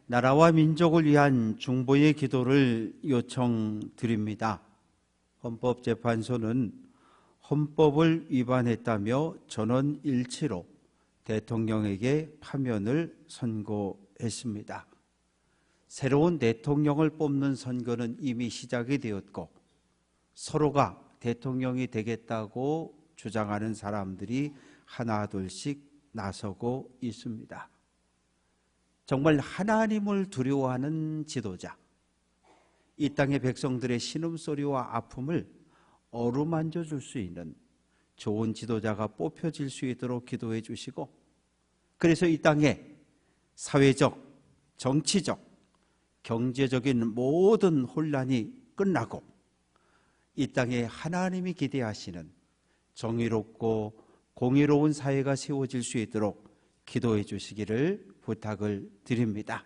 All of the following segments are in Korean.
나라와 민족을 위한 중보의 기도를 요청드립니다. 헌법재판소는 헌법을 위반했다며 전원 일치로 대통령에게 파면을 선고했습니다. 새로운 대통령을 뽑는 선거는 이미 시작이 되었고 서로가 대통령이 되겠다고 주장하는 사람들이 하나둘씩 나서고 있습니다. 정말 하나님을 두려워하는 지도자, 이 땅의 백성들의 신음소리와 아픔을 어루만져 줄 수 있는 좋은 지도자가 뽑혀질 수 있도록 기도해 주시고, 그래서 이 땅에 사회적, 정치적, 경제적인 모든 혼란이 끝나고 이 땅에 하나님이 기대하시는 정의롭고 공의로운 사회가 세워질 수 있도록 기도해 주시기를 부탁을 드립니다.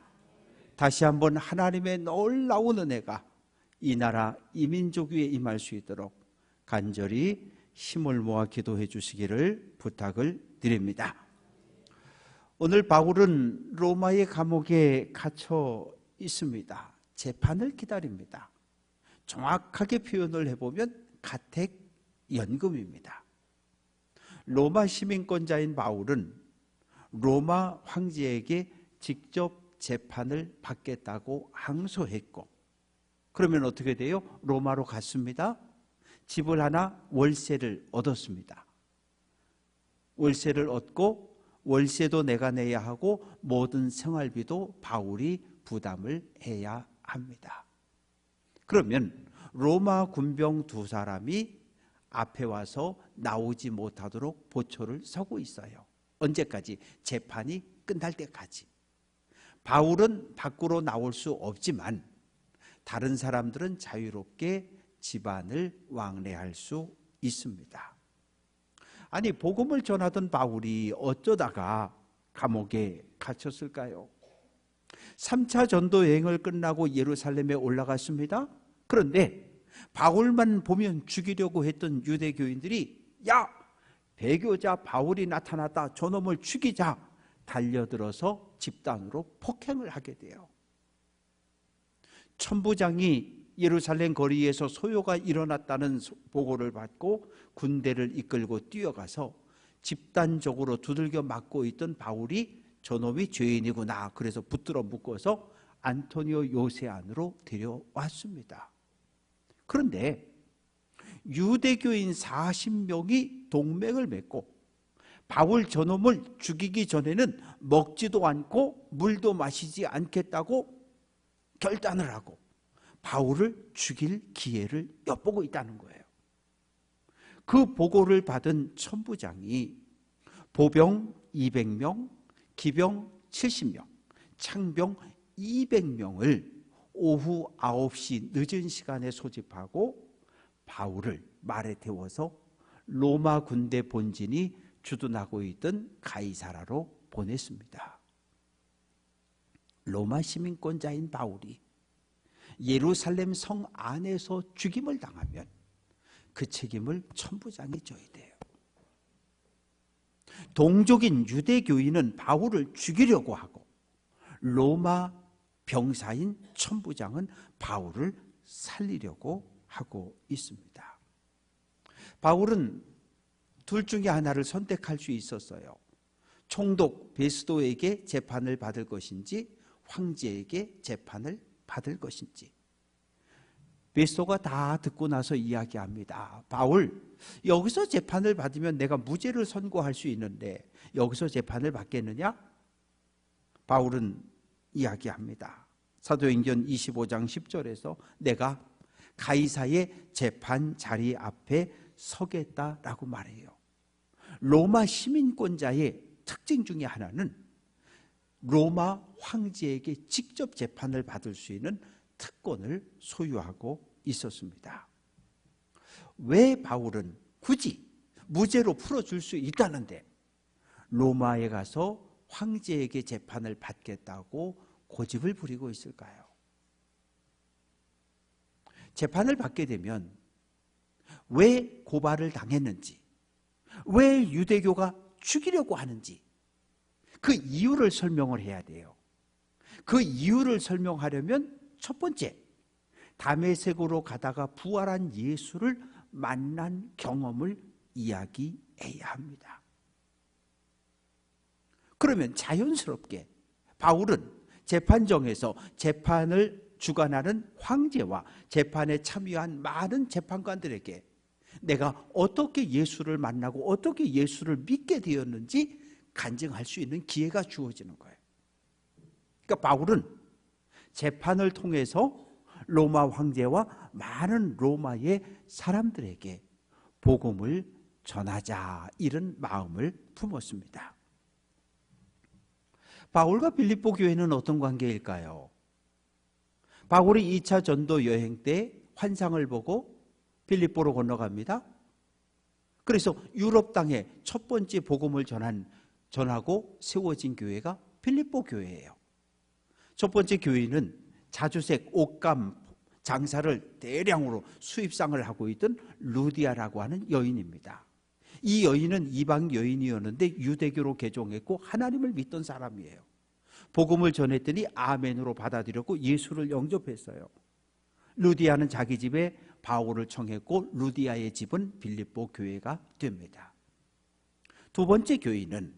다시 한번 하나님의 놀라운 은혜가 이 나라, 이 민족 위에 임할 수 있도록 간절히 힘을 모아 기도해 주시기를 부탁을 드립니다. 오늘 바울은 로마의 감옥에 갇혀 있습니다. 재판을 기다립니다. 정확하게 표현을 해보면 가택연금입니다. 로마 시민권자인 바울은 로마 황제에게 직접 재판을 받겠다고 항소했고, 그러면 어떻게 돼요? 로마로 갔습니다. 집을 하나, 월세를 얻었습니다. 월세를 얻고 월세도 내가 내야 하고 모든 생활비도 바울이 부담을 해야 합니다. 그러면 로마 군병 두 사람이 앞에 와서 나오지 못하도록 보초를 서고 있어요. 언제까지? 재판이 끝날 때까지. 바울은 밖으로 나올 수 없지만 다른 사람들은 자유롭게 집안을 왕래할 수 있습니다. 아니, 복음을 전하던 바울이 어쩌다가 감옥에 갇혔을까요? 3차 전도 여행을 끝나고 예루살렘에 올라갔습니다. 그런데 바울만 보면 죽이려고 했던 유대교인들이 야! 배교자 바울이 나타났다. 저놈을 죽이자. 달려들어서 집단으로 폭행을 하게 돼요. 천부장이 예루살렘 거리에서 소요가 일어났다는 보고를 받고 군대를 이끌고 뛰어가서 집단적으로 두들겨 맞고 있던 바울이 저놈이 죄인이구나. 그래서 붙들어 묶어서 안토니오 요새안으로 데려왔습니다. 그런데 유대교인 40명이 동맹을 맺고 바울 저놈을 죽이기 전에는 먹지도 않고 물도 마시지 않겠다고 결단을 하고 바울을 죽일 기회를 엿보고 있다는 거예요. 그 보고를 받은 천부장이 보병 200명, 기병 70명, 창병 200명을 오후 9시 늦은 시간에 소집하고 바울을 말에 태워서 로마 군대 본진이 주둔하고 있던 가이사라로 보냈습니다. 로마 시민권자인 바울이 예루살렘 성 안에서 죽임을 당하면 그 책임을 천부장이 져야 돼요. 동족인 유대교인은 바울을 죽이려고 하고 로마 병사인 천부장은 바울을 살리려고 하고 있습니다. 바울은 둘 중에 하나를 선택할 수 있었어요. 총독 베스도에게 재판을 받을 것인지 황제에게 재판을 받을 것인지. 베스도가 다 듣고 나서 이야기합니다. 바울, 여기서 재판을 받으면 내가 무죄를 선고할 수 있는데 여기서 재판을 받겠느냐? 바울은 이야기합니다. 사도행전 25장 10절에서 내가 가이사의 재판 자리 앞에 서겠다라고 말해요. 로마 시민권자의 특징 중에 하나는 로마 황제에게 직접 재판을 받을 수 있는 특권을 소유하고 있었습니다. 왜 바울은 굳이 무죄로 풀어줄 수 있다는데 로마에 가서 황제에게 재판을 받겠다고 고집을 부리고 있을까요? 재판을 받게 되면 왜 고발을 당했는지, 왜 유대교가 죽이려고 하는지 그 이유를 설명을 해야 돼요. 그 이유를 설명하려면 첫 번째, 다메섹으로 가다가 부활한 예수를 만난 경험을 이야기해야 합니다. 그러면 자연스럽게 바울은 재판정에서 재판을 주관하는 황제와 재판에 참여한 많은 재판관들에게 내가 어떻게 예수를 만나고 어떻게 예수를 믿게 되었는지 간증할 수 있는 기회가 주어지는 거예요. 그러니까 바울은 재판을 통해서 로마 황제와 많은 로마의 사람들에게 복음을 전하자, 이런 마음을 품었습니다. 바울과 빌립보 교회는 어떤 관계일까요? 바울이 2차 전도 여행 때 환상을 보고 빌립보로 건너갑니다. 그래서 유럽 땅에 첫 번째 복음을 전하고 세워진 교회가 빌립보 교회예요. 첫 번째 교회는 자주색 옷감 장사를 대량으로 수입상을 하고 있던 루디아라고 하는 여인입니다. 이 여인은 이방 여인이었는데 유대교로 개종했고 하나님을 믿던 사람이에요. 복음을 전했더니 아멘으로 받아들였고 예수를 영접했어요. 루디아는 자기 집에 바울을 청했고 루디아의 집은 빌립보 교회가 됩니다. 두 번째 교인은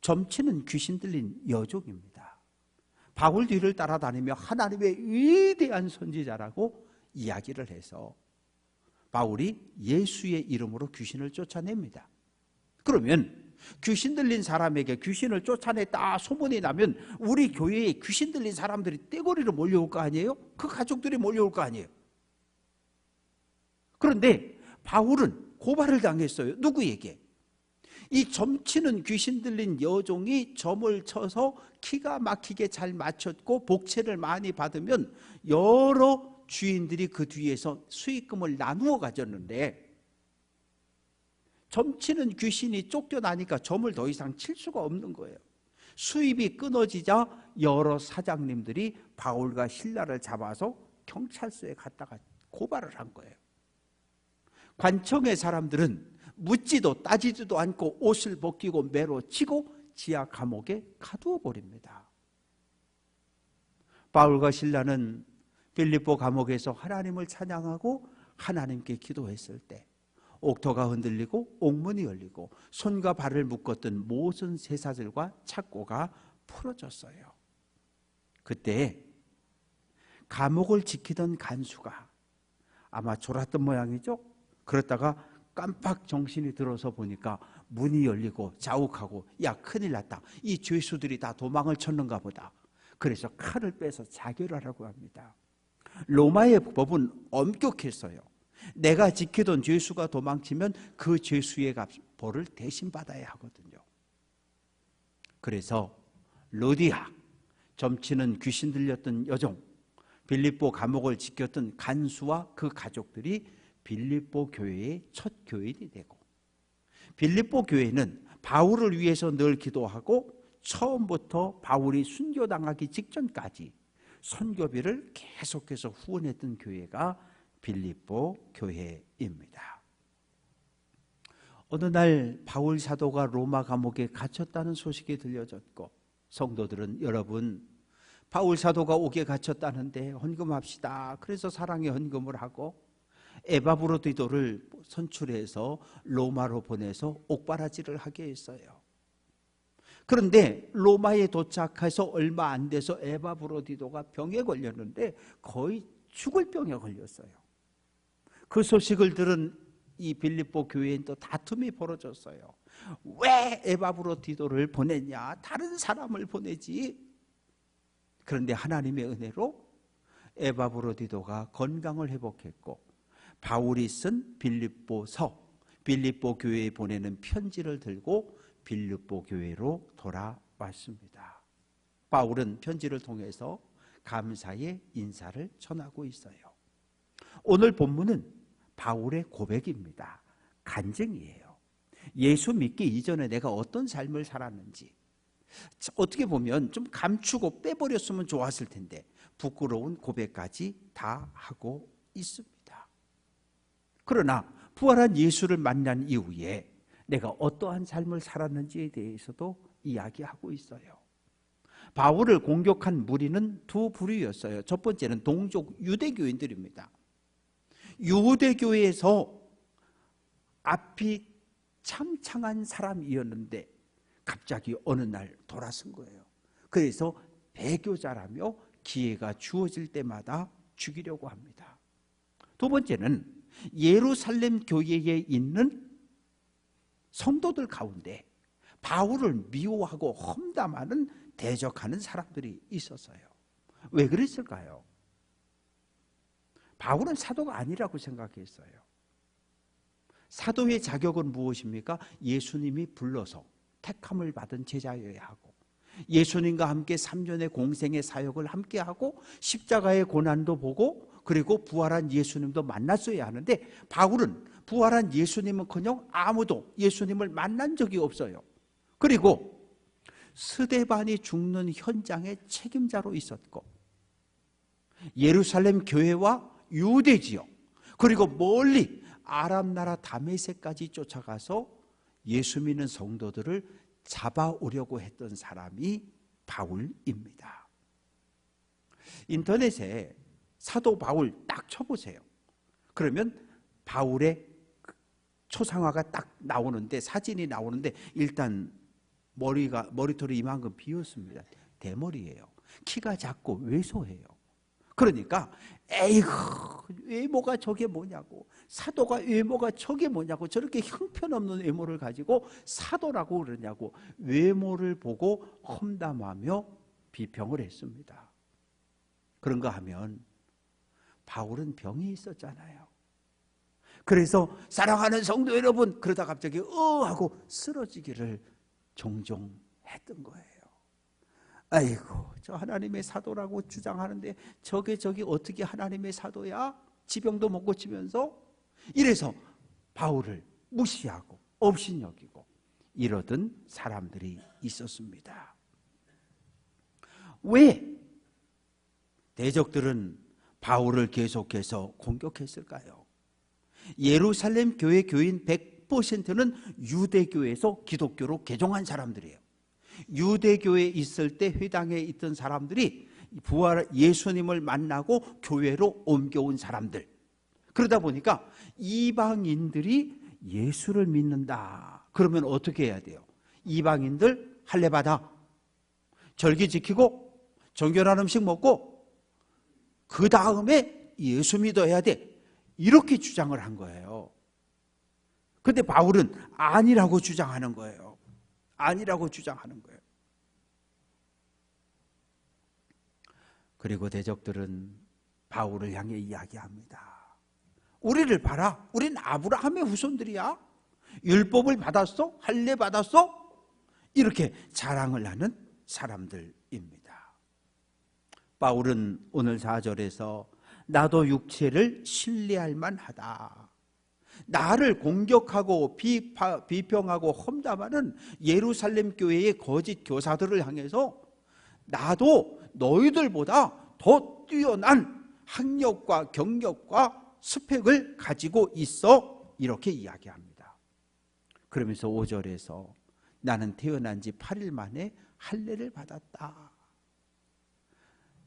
점치는 귀신 들린 여종입니다. 바울 뒤를 따라다니며 하나님의 위대한 선지자라고 이야기를 해서 바울이 예수의 이름으로 귀신을 쫓아냅니다. 그러면 귀신 들린 사람에게 귀신을 쫓아냈다 소문이 나면 우리 교회에 귀신 들린 사람들이 떼거리로 몰려올 거 아니에요? 그 가족들이 몰려올 거 아니에요? 그런데 바울은 고발을 당했어요. 누구에게? 이 점치는 귀신 들린 여종이 점을 쳐서 기가 막히게 잘 맞췄고 복채를 많이 받으면 여러 주인들이 그 뒤에서 수익금을 나누어 가졌는데 점치는 귀신이 쫓겨나니까 점을 더 이상 칠 수가 없는 거예요. 수입이 끊어지자 여러 사장님들이 바울과 실라를 잡아서 경찰서에 갔다가 고발을 한 거예요. 관청의 사람들은 묻지도 따지지도 않고 옷을 벗기고 매로 치고 지하 감옥에 가두어 버립니다. 바울과 실라는 빌립보 감옥에서 하나님을 찬양하고 하나님께 기도했을 때 옥토가 흔들리고 옥문이 열리고 손과 발을 묶었던 모든 쇠사슬과 착고가 풀어졌어요. 그때 감옥을 지키던 간수가 아마 졸았던 모양이죠. 그러다가 깜빡 정신이 들어서 보니까 문이 열리고 자욱하고 야 큰일 났다. 이 죄수들이 다 도망을 쳤는가 보다. 그래서 칼을 빼서 자결하라고 합니다. 로마의 법은 엄격했어요. 내가 지키던 죄수가 도망치면 그 죄수의 벌을 대신 받아야 하거든요. 그래서 루디아, 점치는 귀신 들렸던 여종, 빌립보 감옥을 지켰던 간수와 그 가족들이 빌립보 교회의 첫 교인이 되고 빌립보 교회는 바울을 위해서 늘 기도하고 처음부터 바울이 순교당하기 직전까지 선교비를 계속해서 후원했던 교회가 빌립보 교회입니다. 어느 날 바울 사도가 로마 감옥에 갇혔다는 소식이 들려졌고 성도들은 여러분 바울 사도가 옥에 갇혔다는데 헌금합시다. 그래서 사랑의 헌금을 하고 에바브로디도를 선출해서 로마로 보내서 옥바라지를 하게 했어요. 그런데 로마에 도착해서 얼마 안 돼서 에바브로디도가 병에 걸렸는데 거의 죽을 병에 걸렸어요. 그 소식을 들은 이 빌립보 교회엔 또 다툼이 벌어졌어요. 왜 에바브로디도를 보냈냐? 다른 사람을 보내지. 그런데 하나님의 은혜로 에바브로디도가 건강을 회복했고 바울이 쓴 빌립보서, 빌립보 교회에 보내는 편지를 들고 빌립보 교회로 돌아왔습니다. 바울은 편지를 통해서 감사의 인사를 전하고 있어요. 오늘 본문은 바울의 고백입니다. 간증이에요. 예수 믿기 이전에 내가 어떤 삶을 살았는지 어떻게 보면 좀 감추고 빼버렸으면 좋았을 텐데 부끄러운 고백까지 다 하고 있습니다. 그러나 부활한 예수를 만난 이후에 내가 어떠한 삶을 살았는지에 대해서도 이야기하고 있어요. 바울을 공격한 무리는 두 부류였어요. 첫 번째는 동족 유대교인들입니다. 유대교에서 앞이 창창한 사람이었는데 갑자기 어느 날 돌아선 거예요. 그래서 배교자라며 기회가 주어질 때마다 죽이려고 합니다. 두 번째는 예루살렘 교회에 있는 성도들 가운데 바울을 미워하고 험담하는 대적하는 사람들이 있었어요. 왜 그랬을까요? 바울은 사도가 아니라고 생각했어요. 사도의 자격은 무엇입니까? 예수님이 불러서 택함을 받은 제자여야 하고 예수님과 함께 3년의 공생의 사역을 함께 하고 십자가의 고난도 보고 그리고 부활한 예수님도 만났어야 하는데 바울은 부활한 예수님은커녕 아무도 예수님을 만난 적이 없어요. 그리고 스데반이 죽는 현장의 책임자로 있었고 예루살렘 교회와 유대 지역 그리고 멀리 아람 나라 다메섹까지 쫓아가서 예수 믿는 성도들을 잡아오려고 했던 사람이 바울입니다. 인터넷에 사도 바울 딱 쳐보세요. 그러면 바울의 초상화가 딱 나오는데 사진이 나오는데 일단 머리털이 이만큼 비었습니다. 대머리예요. 키가 작고 왜소해요. 그러니까 에이구 외모가 저게 뭐냐고 사도가 외모가 저게 뭐냐고 저렇게 형편없는 외모를 가지고 사도라고 그러냐고 외모를 보고 험담하며 비평을 했습니다. 그런가 하면 바울은 병이 있었잖아요. 그래서 사랑하는 성도 여러분 그러다 갑자기 하고 쓰러지기를 종종 했던 거예요. 아이고 저 하나님의 사도라고 주장하는데 저게 어떻게 하나님의 사도야? 지병도 못 고치면서 이래서 바울을 무시하고 업신여기고 이러던 사람들이 있었습니다. 왜 대적들은 바울을 계속해서 공격했을까요? 예루살렘 교회 교인 100%는 유대교에서 기독교로 개종한 사람들이에요. 유대교에 있을 때 회당에 있던 사람들이 부활 예수님을 만나고 교회로 옮겨온 사람들. 그러다 보니까 이방인들이 예수를 믿는다. 그러면 어떻게 해야 돼요? 이방인들 할례 받아, 절기 지키고 정결한 음식 먹고 그 다음에 예수 믿어야 돼. 이렇게 주장을 한 거예요. 근데 바울은 아니라고 주장하는 거예요. 아니라고 주장하는 거예요. 그리고 대적들은 바울을 향해 이야기합니다. 우리를 봐라. 우린 아브라함의 후손들이야. 율법을 받았어? 할례 받았어? 이렇게 자랑을 하는 사람들입니다. 바울은 오늘 4절에서 나도 육체를 신뢰할 만하다. 나를 공격하고 비평하고 험담하는 예루살렘 교회의 거짓 교사들을 향해서 나도 너희들보다 더 뛰어난 학력과 경력과 스펙을 가지고 있어 이렇게 이야기합니다. 그러면서 5절에서 나는 태어난 지 8일 만에 할례를 받았다.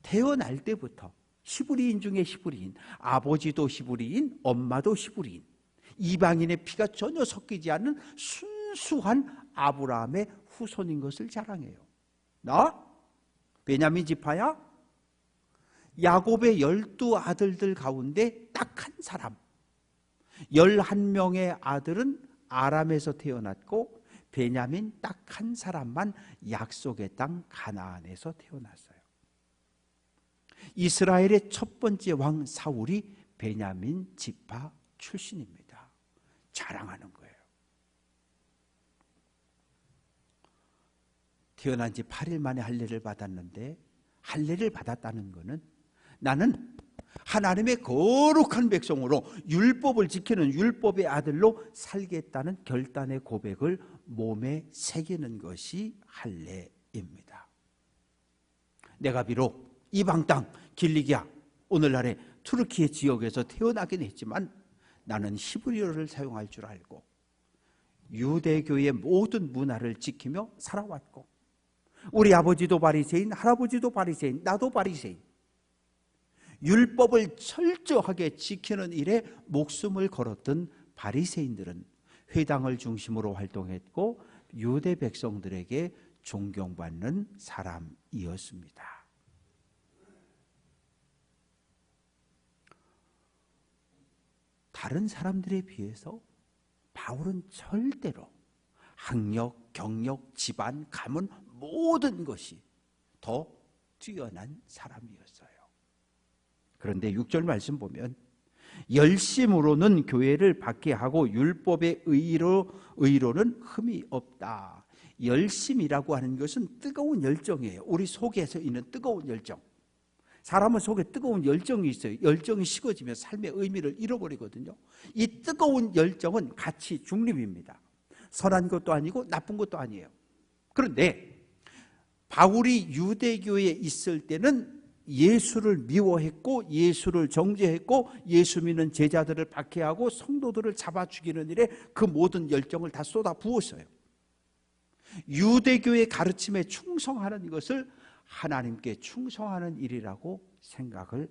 태어날 때부터 히브리인 중에 히브리인, 아버지도 히브리인, 엄마도 히브리인, 이방인의 피가 전혀 섞이지 않는 순수한 아브라함의 후손인 것을 자랑해요. 나? 베냐민 지파야? 야곱의 12아들들 가운데 딱 한 사람, 11명의 아들은 아람에서 태어났고 베냐민 딱 한 사람만 약속의 땅 가나안에서 태어났어요. 이스라엘의 첫 번째 왕 사울이 베냐민 지파 출신입니다. 자랑하는 거예요. 태어난 지 8일 만에 할례를 받았는데 할례를 받았다는 것은 나는 하나님의 거룩한 백성으로 율법을 지키는 율법의 아들로 살겠다는 결단의 고백을 몸에 새기는 것이 할례입니다. 내가 비록 이방 땅 길리기아 오늘날의 투르키의 지역에서 태어나긴 했지만 나는 히브리어를 사용할 줄 알고 유대교의 모든 문화를 지키며 살아왔고 우리 아버지도 바리새인, 할아버지도 바리새인, 나도 바리새인. 율법을 철저하게 지키는 일에 목숨을 걸었던 바리새인들은 회당을 중심으로 활동했고 유대 백성들에게 존경받는 사람이었습니다. 다른 사람들에 비해서 바울은 절대로 학력, 경력, 집안, 가문 모든 것이 더 뛰어난 사람이었어요. 그런데 6절 말씀 보면 열심으로는 교회를 받게 하고 율법의 의로는 흠이 없다. 열심이라고 하는 것은 뜨거운 열정이에요. 우리 속에서 있는 뜨거운 열정. 사람은 속에 뜨거운 열정이 있어요. 열정이 식어지면 삶의 의미를 잃어버리거든요. 이 뜨거운 열정은 가치 중립입니다. 선한 것도 아니고 나쁜 것도 아니에요. 그런데 바울이 유대교에 있을 때는 예수를 미워했고 예수를 정죄했고 예수 믿는 제자들을 박해하고 성도들을 잡아 죽이는 일에 그 모든 열정을 다 쏟아 부었어요. 유대교의 가르침에 충성하는 것을 하나님께 충성하는 일이라고 생각을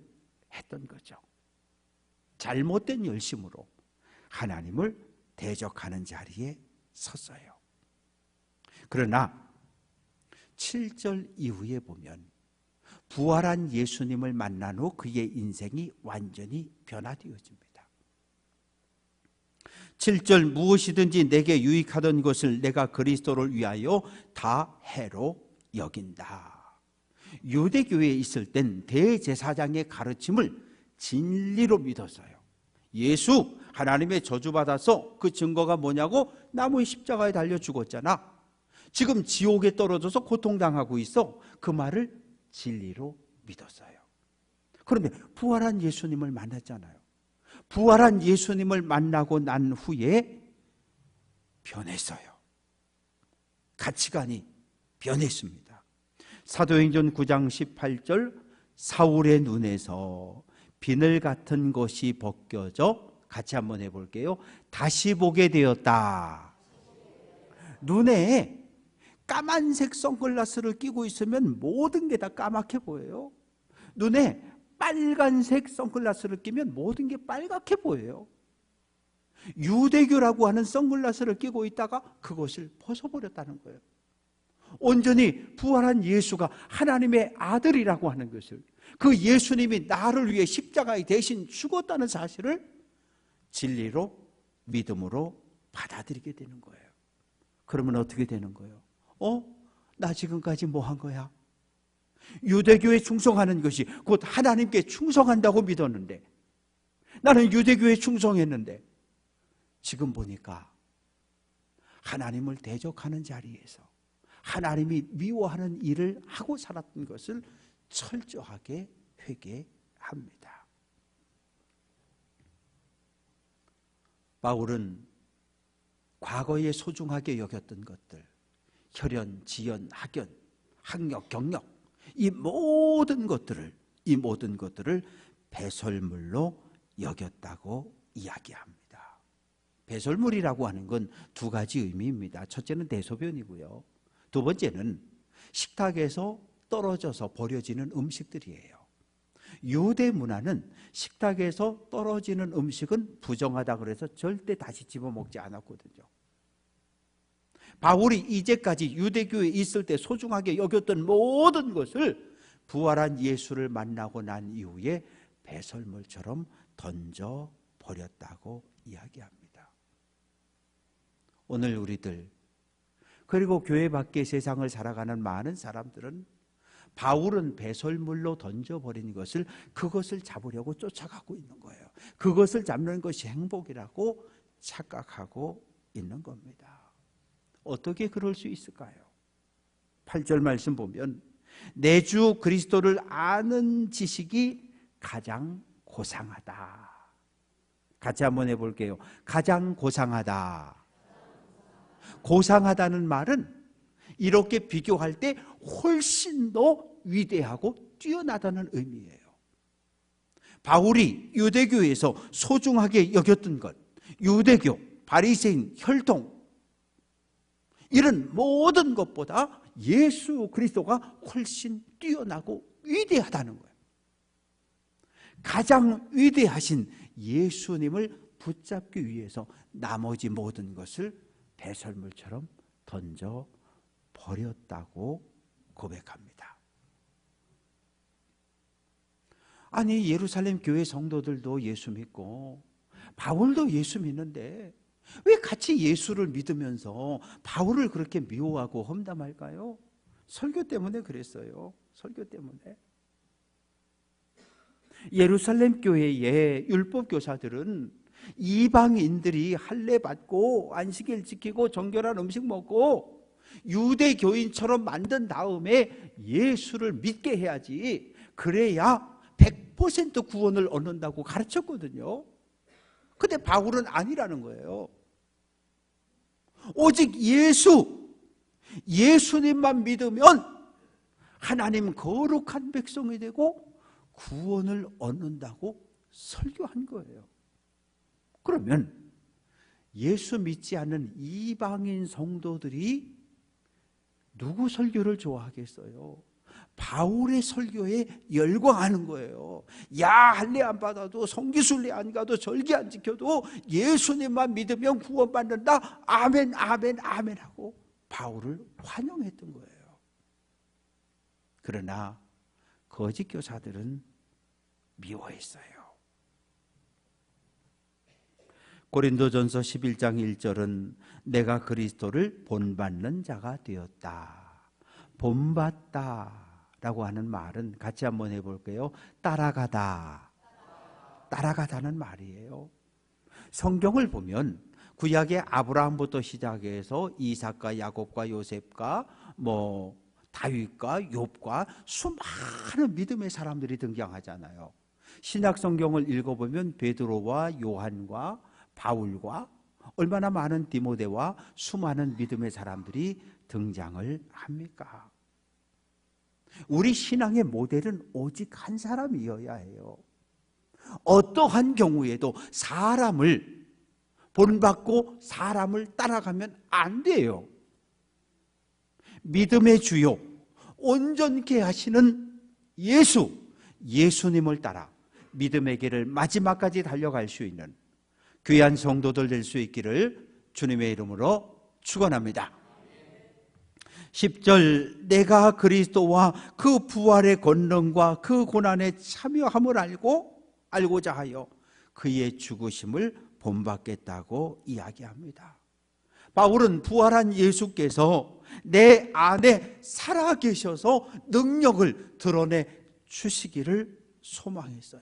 했던 거죠. 잘못된 열심으로 하나님을 대적하는 자리에 섰어요. 그러나 7절 이후에 보면 부활한 예수님을 만난 후 그의 인생이 완전히 변화되어집니다. 7절 무엇이든지 내게 유익하던 것을 내가 그리스도를 위하여 다 해로 여긴다. 유대교회에 있을 땐 대제사장의 가르침을 진리로 믿었어요. 예수 하나님의 저주받아서 그 증거가 뭐냐고 나무의 십자가에 달려 죽었잖아. 지금 지옥에 떨어져서 고통당하고 있어. 그 말을 진리로 믿었어요. 그런데 부활한 예수님을 만났잖아요. 부활한 예수님을 만나고 난 후에 변했어요. 가치관이 변했습니다. 사도행전 9장 18절 사울의 눈에서 비늘 같은 것이 벗겨져 같이 한번 해볼게요. 다시 보게 되었다. 눈에 까만색 선글라스를 끼고 있으면 모든 게 다 까맣게 보여요. 눈에 빨간색 선글라스를 끼면 모든 게 빨갛게 보여요. 유대교라고 하는 선글라스를 끼고 있다가 그것을 벗어버렸다는 거예요. 온전히 부활한 예수가 하나님의 아들이라고 하는 것을, 그 예수님이 나를 위해 십자가에 대신 죽었다는 사실을 진리로 믿음으로 받아들이게 되는 거예요. 그러면 어떻게 되는 거예요? 나 지금까지 뭐 한 거야? 유대교에 충성하는 것이 곧 하나님께 충성한다고 믿었는데, 나는 유대교에 충성했는데 지금 보니까 하나님을 대적하는 자리에서 하나님이 미워하는 일을 하고 살았던 것을 철저하게 회개합니다. 바울은 과거에 소중하게 여겼던 것들, 혈연, 지연, 학연, 학력, 경력, 이 모든 것들을 배설물로 여겼다고 이야기합니다. 배설물이라고 하는 건 두 가지 의미입니다. 첫째는 대소변이고요. 두 번째는 식탁에서 떨어져서 버려지는 음식들이에요. 유대 문화는 식탁에서 떨어지는 음식은 부정하다 그래서 절대 다시 집어먹지 않았거든요. 바울이 이제까지 유대교에 있을 때 소중하게 여겼던 모든 것을 부활한 예수를 만나고 난 이후에 배설물처럼 던져버렸다고 이야기합니다. 오늘 우리들, 그리고 교회 밖의 세상을 살아가는 많은 사람들은 바울은 배설물로 던져버린 것을, 그것을 잡으려고 쫓아가고 있는 거예요. 그것을 잡는 것이 행복이라고 착각하고 있는 겁니다. 어떻게 그럴 수 있을까요? 8절 말씀 보면 내 주 그리스도를 아는 지식이 가장 고상하다. 같이 한번 해볼게요. 가장 고상하다. 고상하다는 말은 이렇게 비교할 때 훨씬 더 위대하고 뛰어나다는 의미예요. 바울이 유대교에서 소중하게 여겼던 것, 유대교, 바리새인, 혈통, 이런 모든 것보다 예수 그리스도가 훨씬 뛰어나고 위대하다는 거예요. 가장 위대하신 예수님을 붙잡기 위해서 나머지 모든 것을 배설물처럼 던져 버렸다고 고백합니다. 아니, 예루살렘 교회 성도들도 예수 믿고 바울도 예수 믿는데 왜 같이 예수를 믿으면서 바울을 그렇게 미워하고 험담할까요? 설교 때문에 그랬어요. 설교 때문에. 예루살렘 교회의 율법 교사들은 이방인들이 할례 받고 안식일 지키고 정결한 음식 먹고 유대 교인처럼 만든 다음에 예수를 믿게 해야지, 그래야 100% 구원을 얻는다고 가르쳤거든요. 근데 바울은 아니라는 거예요. 오직 예수님만 믿으면 하나님 거룩한 백성이 되고 구원을 얻는다고 설교한 거예요. 그러면 예수 믿지 않는 이방인 성도들이 누구 설교를 좋아하겠어요? 바울의 설교에 열광하는 거예요. 야, 할례 안 받아도, 성기순례 안 가도, 절기 안 지켜도 예수님만 믿으면 구원받는다. 아멘, 아멘, 아멘 하고 바울을 환영했던 거예요. 그러나 거짓 교사들은 미워했어요. 고린도전서 11장 1절은 내가 그리스도를 본받는 자가 되었다. 본받다 라고 하는 말은 같이 한번 해볼게요. 따라가다. 따라가다는 말이에요. 성경을 보면 구약의 아브라함부터 시작해서 이삭과 야곱과 요셉과 다윗과 욥과 수많은 믿음의 사람들이 등장하잖아요. 신약 성경을 읽어보면 베드로와 요한과 바울과 얼마나 많은 디모데와 수많은 믿음의 사람들이 등장을 합니까? 우리 신앙의 모델은 오직 한 사람이어야 해요. 어떠한 경우에도 사람을 본받고 사람을 따라가면 안 돼요. 믿음의 주요, 온전케 하시는 예수님을 따라 믿음의 길을 마지막까지 달려갈 수 있는 귀한 성도들 될 수 있기를 주님의 이름으로 축원합니다. 10절 내가 그리스도와 그 부활의 권능과 그 고난에 참여함을 알고자 하여 그의 죽으심을 본받겠다고 이야기합니다. 바울은 부활한 예수께서 내 안에 살아계셔서 능력을 드러내 주시기를 소망했어요.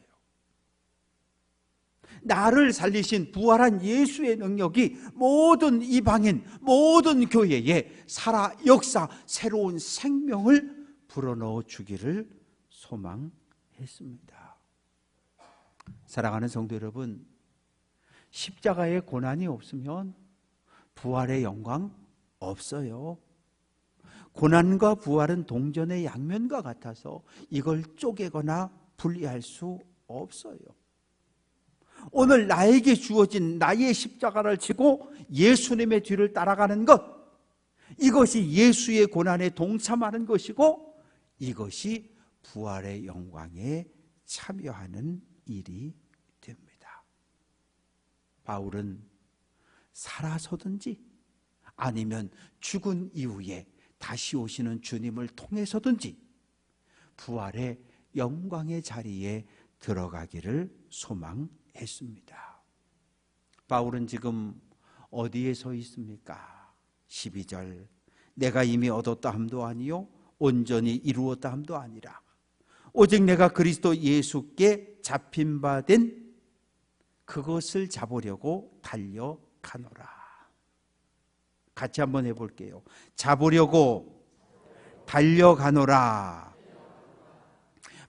나를 살리신 부활한 예수의 능력이 모든 이방인, 모든 교회에 살아 역사, 새로운 생명을 불어넣어 주기를 소망했습니다. 사랑하는 성도 여러분, 십자가의 고난이 없으면 부활의 영광 없어요. 고난과 부활은 동전의 양면과 같아서 이걸 쪼개거나 분리할 수 없어요. 오늘 나에게 주어진 나의 십자가를 지고 예수님의 뒤를 따라가는 것, 이것이 예수의 고난에 동참하는 것이고 이것이 부활의 영광에 참여하는 일이 됩니다. 바울은 살아서든지 아니면 죽은 이후에 다시 오시는 주님을 통해서든지 부활의 영광의 자리에 들어가기를 소망했습니다. 바울은 지금 어디에 서 있습니까? 12절 내가 이미 얻었다 함도 아니요 온전히 이루었다 함도 아니라 오직 내가 그리스도 예수께 잡힌 바 된 그것을 잡으려고 달려가노라. 같이 한번 해볼게요. 잡으려고 달려가노라.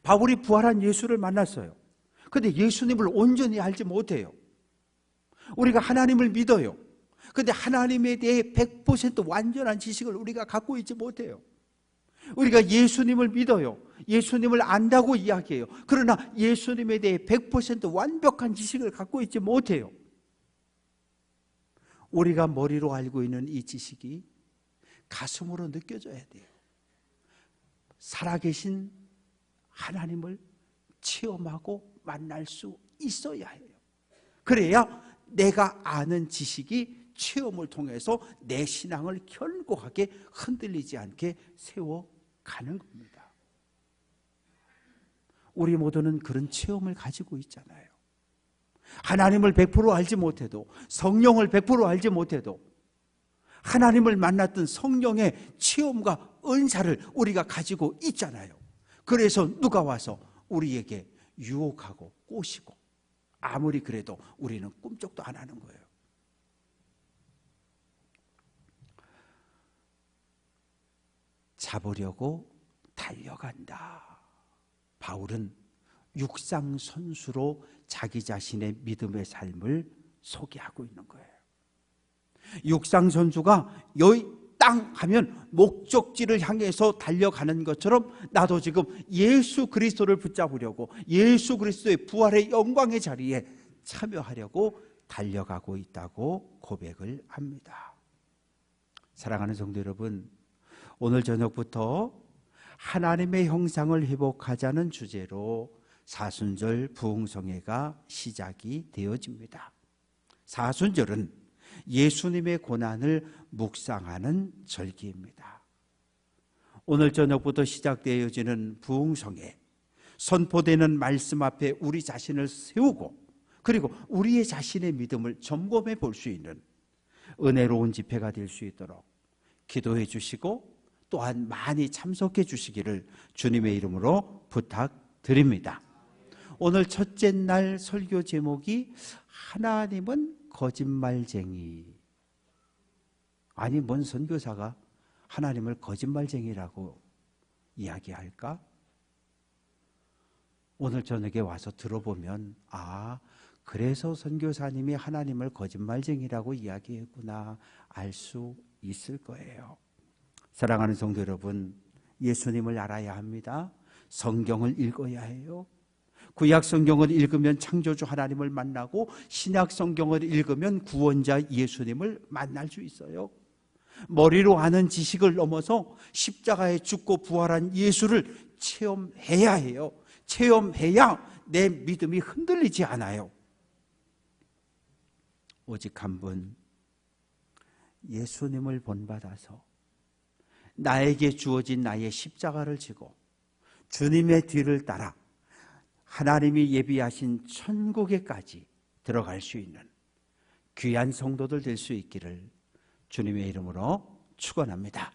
바울이 부활한 예수를 만났어요. 근데 예수님을 온전히 알지 못해요. 우리가 하나님을 믿어요. 근데 하나님에 대해 100% 완전한 지식을 우리가 갖고 있지 못해요. 우리가 예수님을 믿어요. 예수님을 안다고 이야기해요. 그러나 예수님에 대해 100% 완벽한 지식을 갖고 있지 못해요. 우리가 머리로 알고 있는 이 지식이 가슴으로 느껴져야 돼요. 살아계신 하나님을 체험하고 만날 수 있어야 해요. 그래야 내가 아는 지식이 체험을 통해서 내 신앙을 견고하게 흔들리지 않게 세워가는 겁니다. 우리 모두는 그런 체험을 가지고 있잖아요. 하나님을 100% 알지 못해도, 성령을 100% 알지 못해도 하나님을 만났던 성령의 체험과 은사를 우리가 가지고 있잖아요. 그래서 누가 와서 우리에게 유혹하고 꼬시고 아무리 그래도 우리는 꿈쩍도 안 하는 거예요. 잡으려고 달려간다. 바울은 육상 선수로 자기 자신의 믿음의 삶을 소개하고 있는 거예요. 육상 선수가 여기 땅 하면 목적지를 향해서 달려가는 것처럼 나도 지금 예수 그리스도를 붙잡으려고 예수 그리스도의 부활의 영광의 자리에 참여하려고 달려가고 있다고 고백을 합니다. 사랑하는 성도 여러분, 오늘 저녁부터 하나님의 형상을 회복하자는 주제로 사순절 부흥성회가 시작이 되어집니다. 사순절은 예수님의 고난을 묵상하는 절기입니다. 오늘 저녁부터 시작되어지는 부흥성회, 선포되는 말씀 앞에 우리 자신을 세우고 그리고 우리의 자신의 믿음을 점검해 볼 수 있는 은혜로운 집회가 될 수 있도록 기도해 주시고 또한 많이 참석해 주시기를 주님의 이름으로 부탁드립니다. 오늘 첫째 날 설교 제목이 하나님은 거짓말쟁이. 아니, 뭔 선교사가 하나님을 거짓말쟁이라고 이야기할까? 오늘 저녁에 와서 들어보면 그래서 선교사님이 하나님을 거짓말쟁이라고 이야기했구나 알 수 있을 거예요. 사랑하는 성도 여러분, 예수님을 알아야 합니다. 성경을 읽어야 해요. 구약 성경을 읽으면 창조주 하나님을 만나고 신약 성경을 읽으면 구원자 예수님을 만날 수 있어요. 머리로 아는 지식을 넘어서 십자가에 죽고 부활한 예수를 체험해야 해요. 체험해야 내 믿음이 흔들리지 않아요. 오직 한 분, 예수님을 본받아서 나에게 주어진 나의 십자가를 지고 주님의 뒤를 따라 하나님이 예비하신 천국에까지 들어갈 수 있는 귀한 성도들 될 수 있기를 주님의 이름으로 축원합니다.